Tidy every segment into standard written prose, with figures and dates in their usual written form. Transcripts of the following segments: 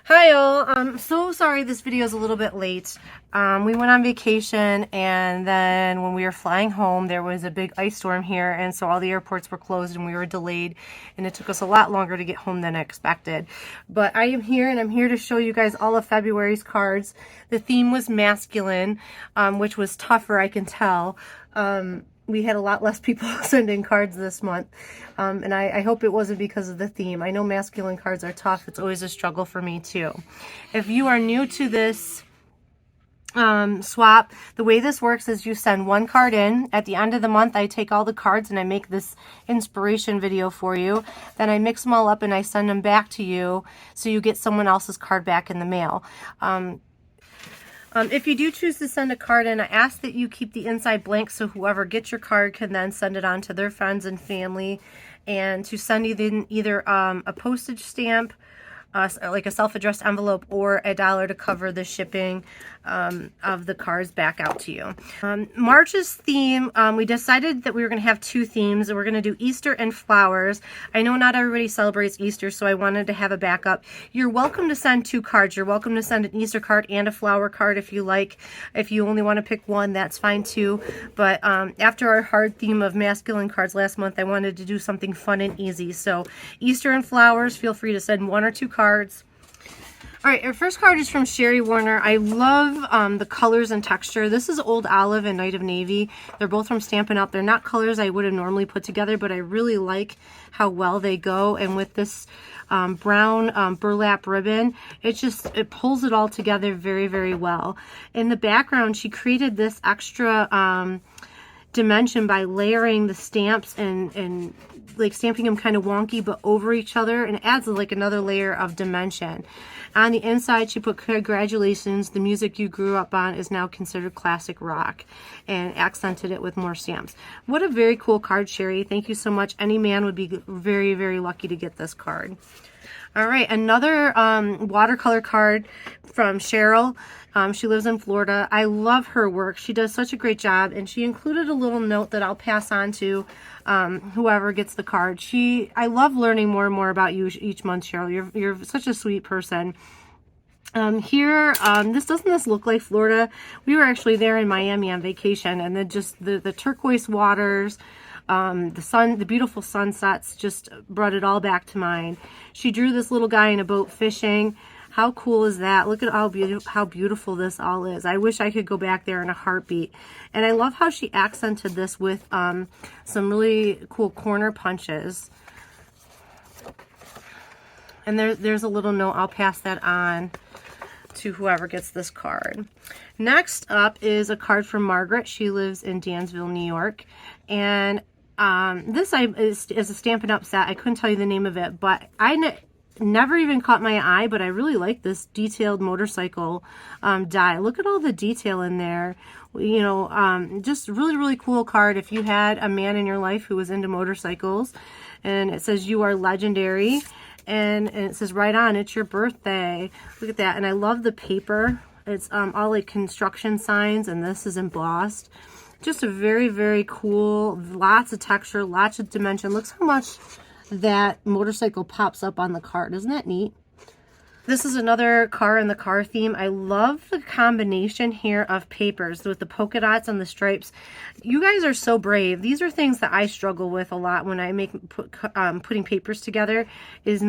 Hi all, I'm so sorry this video is a little bit late. We went on vacation, and then when we were flying home there was a big ice storm here, and so all the airports were closed and we were delayed, and it took us a lot longer to get home than expected. But I am here, and I'm here to show you guys all of February's cards. The theme was masculine, which was tougher, I can tell. We had a lot less people send in cards this month. And I hope it wasn't because of the theme. I know masculine cards are tough. It's always a struggle for me too. If you are new to this swap, the way this works is you send one card in. At the end of the month, I take all the cards and I make this inspiration video for you. Then I mix them all up and I send them back to you, so you get someone else's card back in the mail. If you do choose to send a card in, I ask that you keep the inside blank so whoever gets your card can then send it on to their friends and family, and to send either a postage stamp, like a self-addressed envelope, or $1 to cover the shipping of the cards back out to you. March's theme, we decided that we were going to have two themes. We're going to do Easter and flowers. I know not everybody celebrates Easter, so I wanted to have a backup. You're welcome to send two cards. You're welcome to send an Easter card and a flower card if you like. If you only want to pick one, that's fine too. But after our hard theme of masculine cards last month, I wanted to do something fun and easy. So Easter and flowers, feel free to send one or two cards. All right, our first card is from Sherry Warner. I love the colors and texture. This is Old Olive and Night of Navy. They're both from Stampin' Up. They're not colors I would have normally put together, but I really like how well they go. And with this brown burlap ribbon, it pulls it all together very, very well. In the background, she created this extra dimension by layering the stamps and like stamping them kind of wonky but over each other, and it adds like another layer of dimension. On the inside, she put, "Congratulations, the music you grew up on is now considered classic rock," and accented it with more stamps. What a very cool card, Sherry. Thank you so much. Any man would be very, very lucky to get this card. All right, another watercolor card from Cheryl. She lives in Florida. I love her work. She does such a great job, and she included a little note that I'll pass on to whoever gets the card. I love learning more and more about you each month, Cheryl. You're such a sweet person. Doesn't this look like Florida? We were actually there in Miami on vacation, and then just the turquoise waters, the beautiful sunsets just brought it all back to mind. She drew this little guy in a boat fishing. How cool is that? Look at how beautiful this all is. I wish I could go back there in a heartbeat. And I love how she accented this with some really cool corner punches. And there's a little note. I'll pass that on to whoever gets this card. Next up is a card from Margaret. She lives in Dansville, New York. And this is a Stampin' Up set. I couldn't tell you the name of it, but never even caught my eye, but I really like this detailed motorcycle die. Look at all the detail in there. You know, just really, really cool card if you had a man in your life who was into motorcycles. And it says, "You are legendary." And it says, "Right on, it's your birthday." Look at that. And I love the paper. It's all like construction signs, and this is embossed. Just a very, very cool, lots of texture, lots of dimension. Look how much that motorcycle pops up on the card. Isn't that neat? This is another car in the car theme. I love the combination here of papers with the polka dots and the stripes. You guys are so brave. These are things that I struggle with a lot when I putting papers together, is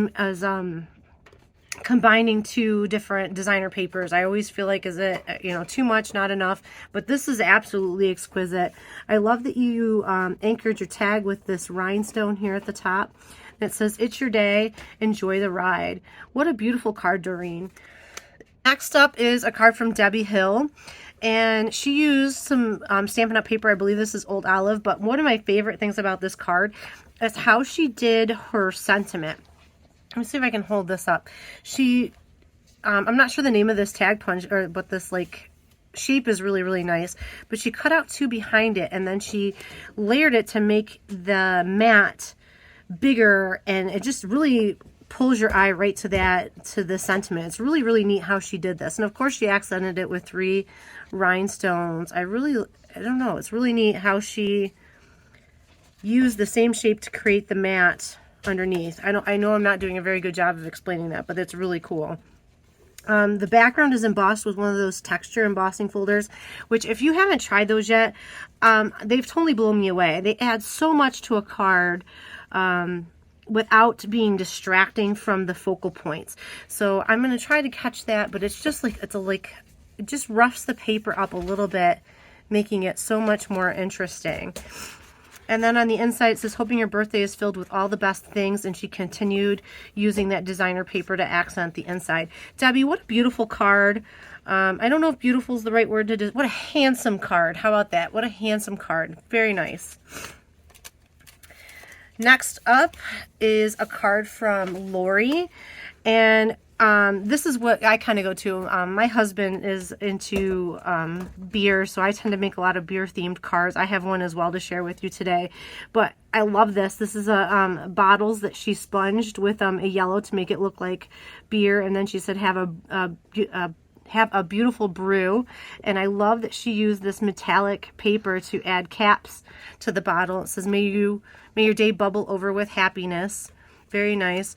combining two different designer papers. I always feel like, is it, too much, not enough? But this is absolutely exquisite. I love that you anchored your tag with this rhinestone here at the top. It says, "It's your day, enjoy the ride." What a beautiful card, Doreen. Next up is a card from Debbie Hill, and she used some Stampin' Up! Paper. I believe this is Old Olive, but one of my favorite things about this card is how she did her sentiment. Let me see if I can hold this up. I'm not sure the name of this tag punch, but this like shape is really, really nice. But she cut out two behind it, and then she layered it to make the mat bigger, and it just really pulls your eye right to the sentiment. It's really, really neat how she did this. And of course, she accented it with 3 rhinestones. I don't know. It's really neat how she used the same shape to create the mat underneath. I know I'm not doing a very good job of explaining that, but it's really cool. The background is embossed with one of those texture embossing folders, which if you haven't tried those yet, they've totally blown me away. They add so much to a card without being distracting from the focal points. So I'm going to try to catch that, but it's just like, it just roughs the paper up a little bit, making it so much more interesting. And then on the inside it says, hoping your birthday is filled with all the best things, and she continued using that designer paper to accent the inside. Debbie, what a beautiful card. I don't know if beautiful is the right word to do. What a handsome card. How about that? What a handsome card. Very nice. Next up is a card from Lori, and this is what I kind of go to. My husband is into beer, so I tend to make a lot of beer themed cards. I have one as well to share with you today, but I love this. This is a bottles that she sponged with a yellow to make it look like beer, and then she said have a beautiful brew. And I love that she used this metallic paper to add caps to the bottle. It says, may your day bubble over with happiness. Very nice.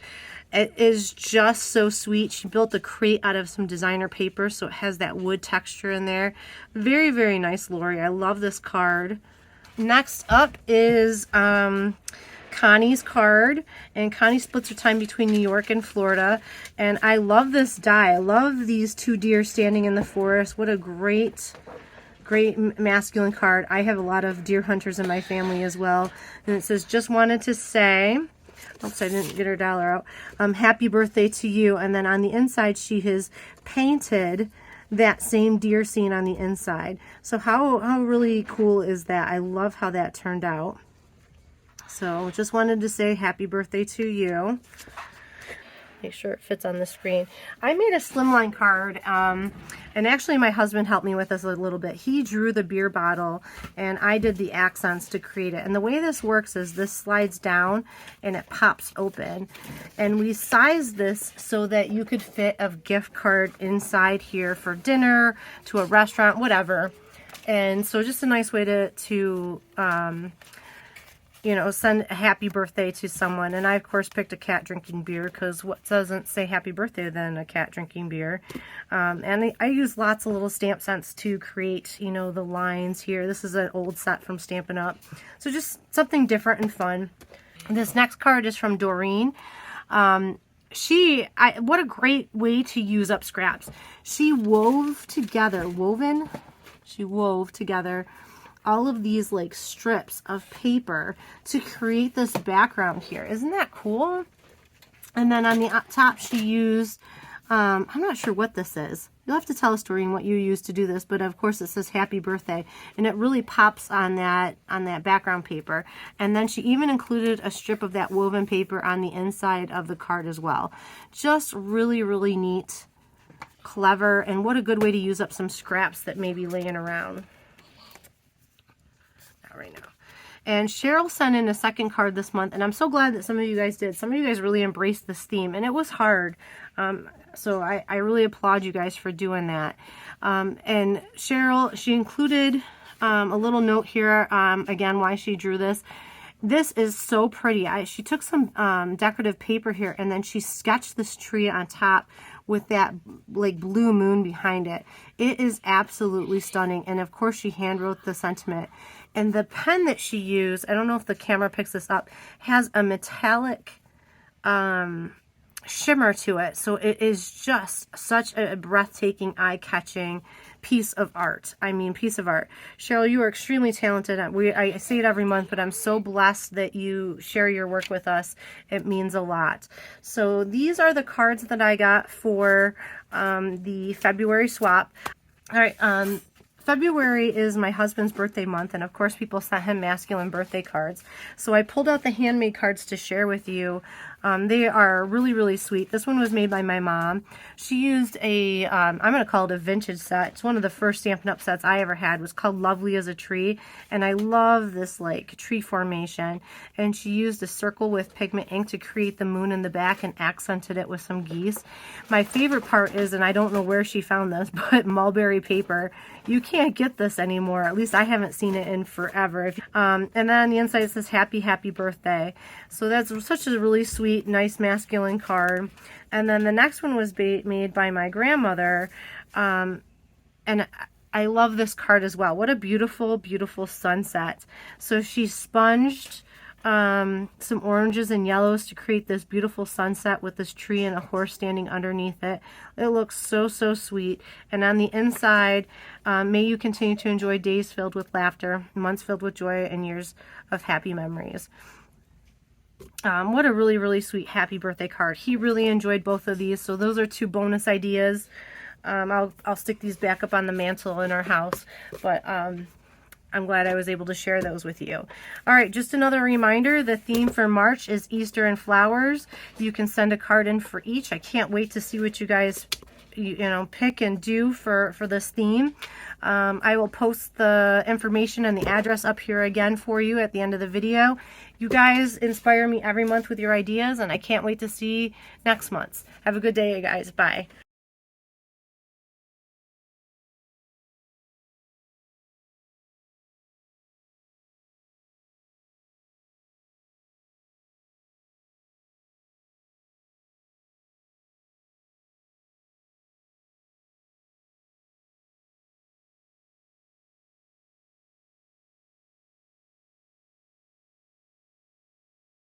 It is just so sweet. She built the crate out of some designer paper, so it has that wood texture in there. Very, very nice, Lori. I love this card. Next up is Connie's card, and Connie splits her time between New York and Florida, and I love this die. I love these two deer standing in the forest. What a great masculine card. I have a lot of deer hunters in my family as well. And it says, just wanted to say, oops, I didn't get her dollar out, happy birthday to you. And then on the inside she has painted that same deer scene on the inside. So how really cool is that? I love how that turned out. So just wanted to say happy birthday to you. Make sure it fits on the screen. I made a slimline card, and actually my husband helped me with this a little bit. He drew the beer bottle, and I did the accents to create it. And the way this works is this slides down, and it pops open. And we sized this so that you could fit a gift card inside here for dinner, to a restaurant, whatever. And so just a nice way to you know, send a happy birthday to someone. And I, of course, picked a cat drinking beer, because what doesn't say happy birthday than a cat drinking beer? And I use lots of little stamp sets to create, you know, the lines here. This is an old set from Stampin' Up. So just something different and fun. This next card is from Doreen. What a great way to use up scraps. She wove together all of these like strips of paper to create this background here. Isn't that cool? And then on the top she used, I'm not sure what this is. You'll have to tell us, Doreen, what you used to do this, but of course it says happy birthday, and it really pops on that background paper. And then she even included a strip of that woven paper on the inside of the card as well. Just really, really neat, clever, and what a good way to use up some scraps that may be laying around. Right now. And Cheryl sent in a second card this month, and I'm so glad that some of you guys did. Some of you guys really embraced this theme, and it was hard. So I really applaud you guys for doing that. And Cheryl, she included a little note here, again, why she drew this. This is so pretty. She took some decorative paper here, and then she sketched this tree on top with that like blue moon behind it. It is absolutely stunning. And of course she hand wrote the sentiment. And the pen that she used, I don't know if the camera picks this up, has a metallic shimmer to it. So it is just such a breathtaking, eye-catching piece of art. I mean, piece of art. Cheryl, you are extremely talented. I say it every month, but I'm so blessed that you share your work with us. It means a lot. So these are the cards that I got for the February swap. All right, February is my husband's birthday month, and of course people sent him masculine birthday cards. So I pulled out the handmade cards to share with you. They are really, really sweet. This one was made by my mom. She used a, I'm going to call it a vintage set. It's one of the first Stampin' Up! Sets I ever had. It was called Lovely as a Tree, and I love this like tree formation. And she used a circle with pigment ink to create the moon in the back and accented it with some geese. My favorite part is, and I don't know where she found this, but mulberry paper. You can't get this anymore. At least I haven't seen it in forever. And then on the inside it says happy, happy birthday. So that's such a really sweet sweet, nice masculine card. And then the next one was made by my grandmother. And I love this card as well. What a beautiful, beautiful sunset. So she sponged some oranges and yellows to create this beautiful sunset with this tree and a horse standing underneath it. It looks so, so sweet. And on the inside, may you continue to enjoy days filled with laughter, months filled with joy, and years of happy memories. What a really, really sweet happy birthday card. He really enjoyed both of these, so those are 2 bonus ideas. I'll stick these back up on the mantle in our house, but I'm glad I was able to share those with you. All right, just another reminder, the theme for March is Easter and flowers. You can send a card in for each. I can't wait to see what you guys pick and do for this theme. I will post the information and the address up here again for you at the end of the video. You guys inspire me every month with your ideas, and I can't wait to see next month's. Have a good day, guys. Bye.